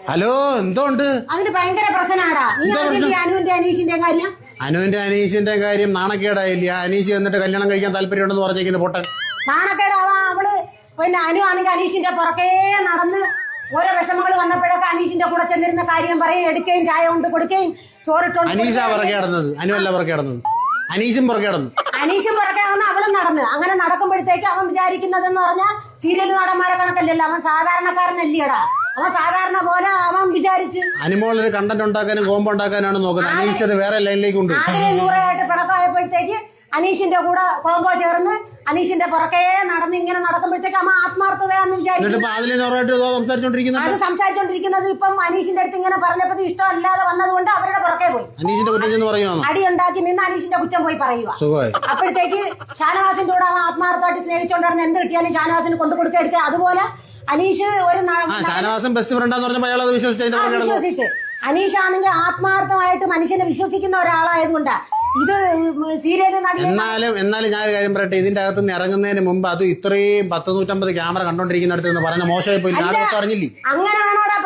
Hello എന്തോണ്ട്? അതിന് ഭയങ്കര പ്രശ്നമാടാ. അനുവിന്റെ അനീഷിന്റെ കാര്യം അനുവിന്റെ അനീഷിന്റെ കാര്യം നാണക്കേടായില്ല. അനീഷ് എന്നിട്ട് കല്യാണം കഴിക്കാൻ താല്പര്യമുണ്ടെന്ന് പറഞ്ഞേക്കുന്ന പൊട്ടൻ നാണക്കേടാവാ. അവള് പിന്നെ അനു ആണെങ്കിൽ അനീഷിന്റെ പുറകെ നടന്ന് ഓരോ വിഷമങ്ങൾ വന്നപ്പോഴൊക്കെ അനീഷിന്റെ കൂടെ ചെന്നിരുന്ന കാര്യം പറയും, എടുക്കുകയും ചായ കൊണ്ട് കൊടുക്കുകയും ചോറിട്ടോണ്ട്. അനീഷാ പുറകെ നടന്നത്, അനുവല്ല പുറകെ നടന്നത്. അനീഷും പുറകെ നടന്നു. അനീഷും പുറകെ വന്ന് അവളും നടന്ന്. അങ്ങനെ നടക്കുമ്പോഴത്തേക്ക് അവൻ വിചാരിക്കുന്നതെന്ന് പറഞ്ഞാൽ സീരിയൽ നടന്മാരെ കണക്കല്ലല്ലോ, അവൻ സാധാരണക്കാരനല്ലേടാ. അവൻ സാധാരണ പോലെ അവൻ വിചാരിച്ച് അനുമോളൊരു കണ്ടന്റ് ഉണ്ടാക്കാനും കോമ്പോ ഉണ്ടാക്കാനാണ് നോക്കുന്നത്. അനീഷ് അത് വേറെ ലൈനിലേക്ക് ഉണ്ട്. ആകെ 100 പിണക്കായപ്പോഴത്തേക്ക് അനീഷിന്റെ കൂടെ കോമ്പോ ചേർന്ന് അനീഷിന്റെ പുറകെ നടന്ന് ഇങ്ങനെ നടക്കുമ്പോഴത്തേക്ക് അമ്മ ആത്മാർത്ഥതയാന്ന് വിചാരിക്കും. അത് സംസാരിച്ചോണ്ടിരിക്കുന്നത് ഇപ്പം അനീഷിന്റെ അടുത്ത് ഇങ്ങനെ പറഞ്ഞപ്പോ ഇഷ്ടമല്ലാതെ വന്നതുകൊണ്ട് അവരുടെ പുറകെ പോയി അനീഷിന്റെ കുറ്റം പറയുക, അടി ഉണ്ടാക്കി നിന്ന് അനീഷിന്റെ കുറ്റം പോയി പറയുക. അപ്പോഴത്തേക്ക് ഷാനവാസിന്റെ കൂടെ അവൻ ആത്മാർത്ഥമായിട്ട് സ്നേഹിച്ചോണ്ടാണ് എന്ത് കിട്ടിയാലും ഷാനവാസിന് കൊണ്ടു കൊടുക്കുക എടുക്കുക. അതുപോലെ അനീഷ് ഒരു ഷാനവാസൻ ബെസ്റ്റ് ഫ്രണ്ടാന്ന് പറഞ്ഞപ്പോൾ അയാൾ അത് വിശ്വസിച്ച് അനീഷ് ആണെങ്കിൽ ആത്മാർത്ഥമായിട്ട് മനുഷ്യനെ വിശ്വസിക്കുന്ന ഒരാളായതുകൊണ്ടാ ഇത് സീരിയൽ. എന്നാലും ഞാൻ ഒരു കാര്യം പറയട്ടെ, ഇതിന്റെ അകത്ത് നിന്ന് ഇറങ്ങുന്നതിന് മുമ്പ് അത് ഇത്രയും 100-150 ക്യാമറ കണ്ടോണ്ടിരിക്കുന്നിടത്ത് എന്ന് പറയുന്ന മോശമായി പോയി. അറിഞ്ഞില്ലേ? അങ്ങനെയാണോടാ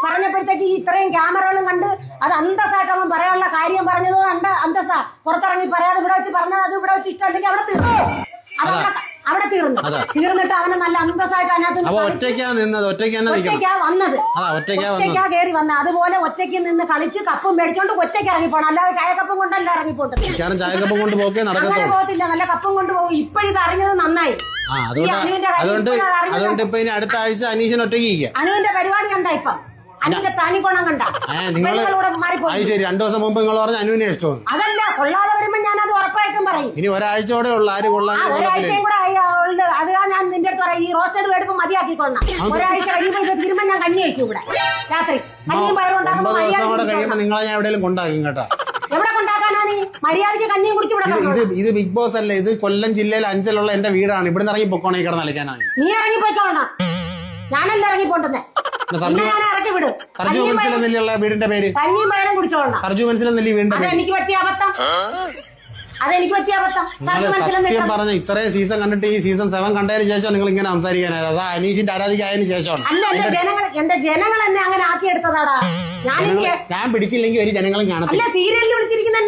പറഞ്ഞപ്പോഴത്തേക്ക് ഇത്രയും ക്യാമറകളും കണ്ട് അത് അന്തസ്സായിട്ട് അവൻ പറയാനുള്ള കാര്യം പറഞ്ഞത് അന്തസ്സാ. പുറത്തിറങ്ങി പറയാതെ ഇവിടെ വെച്ച് പറഞ്ഞത് അത് ഇവിടെ വെച്ച് ഇഷ്ടമല്ലെങ്കിൽ അവിടെ തീർന്നു. അവിടെ തീർന്നിട്ട് അവന് നല്ല അന്തസ്സായിട്ട് അതിനകത്ത് ഒറ്റയ്ക്കാ കയറി വന്നത്. അതുപോലെ ഒറ്റയ്ക്ക് നിന്ന് കളിച്ച് കപ്പും മേടിച്ചോണ്ട് ഒറ്റയ്ക്ക് ഇറങ്ങിപ്പോണം, അല്ലാതെ ചായക്കപ്പും കൊണ്ടല്ല ഇറങ്ങിപ്പോട്ടെ. അങ്ങനെ പോകത്തില്ല, നല്ല കപ്പും കൊണ്ട് പോകും. ഇപ്പോഴിത് അറിഞ്ഞത് നന്നായി. അതുകൊണ്ട് ഇപ്പൊ ഇനി അടുത്ത ആഴ്ച അനീഷിന് ഒറ്റയ്ക്ക് അനുവിന്റെ പരിപാടി കണ്ട ഇപ്പം അനുവിന്റെ തനിക്കോണം കണ്ട ശരി. 2 ദിവസം മുമ്പ് നിങ്ങൾ പറഞ്ഞ അനുവിനെ ഇഷ്ടം അതല്ല, കൊള്ളാതെ വരുമ്പോ ഞാൻ അത് ഉറപ്പായിട്ടും പറയും. ഇനി ഒരാഴ്ചയോടെ ഉള്ള ആര് കൊള്ളാൻ ഒരാഴ്ചയും കൂടെ അത് ഞാൻ നിന്റെ അടുത്ത് പറയും. ഈ റോസ്റ്റഡ് വേടുമ്പോ മതിയാക്കിക്കൊള്ളാം. ഒരാഴ്ച കഴിയുമ്പോ ഇത് തീരുമ്പോ ഞാൻ കഞ്ഞി കഴിക്കും ഇവിടെ രാത്രി. കഞ്ഞിയും പയറും ഉണ്ടാകുമ്പോ നിങ്ങളെ ഞാൻ എവിടെയെങ്കിലും കൊണ്ടാകും കേട്ടോ. എവിടെ കൊണ്ടാക്കാനാ നീ? മര്യാദയ്ക്ക് കഞ്ഞിയും കുടിച്ചു വിടാം. ഇത് ബിഗ് ബോസ് അല്ല, ഇത് കൊല്ലം ജില്ലയിൽ അഞ്ചലുള്ള എന്റെ വീടാണ്. ഇവിടുന്ന് ഇറങ്ങി പൊക്കോണേ കിടന്ന് കളിക്കാനാണ്. നീ ഇറങ്ങിപ്പോയിക്കോണം, ഞാനല്ല ഇറങ്ങിപ്പോണ്ടേ. വീടിന്റെ പേര് കഞ്ഞിയും പയറും കുടിച്ചോളണം. സർജു മനസ്സിലെന്നല്ലേ വീടിന്റെ പേര്? അതെനിക്ക് പറ്റിയ അബദ്ധം. സത്യം പറഞ്ഞ ഇത്രയും സീസൺ കണ്ടിട്ട് ഈ സീസൺ 7 കണ്ടതിന് ശേഷം നിങ്ങൾ ഇങ്ങനെ സംസാരിക്കാനായത് അതാ അനീഷിന്റെ ആരാധികയായതിനു ശേഷമാണ്. അല്ല, എന്റെ ജനങ്ങൾ എന്നെ അങ്ങനെ ആക്കിയെടുത്തതാടാ. ഞാൻ പിടിച്ചില്ലെങ്കിൽ ഒരു ജനങ്ങളും കാണത്തില്ല. സീരിയലിൽ വിളിച്ചിരിക്കുന്ന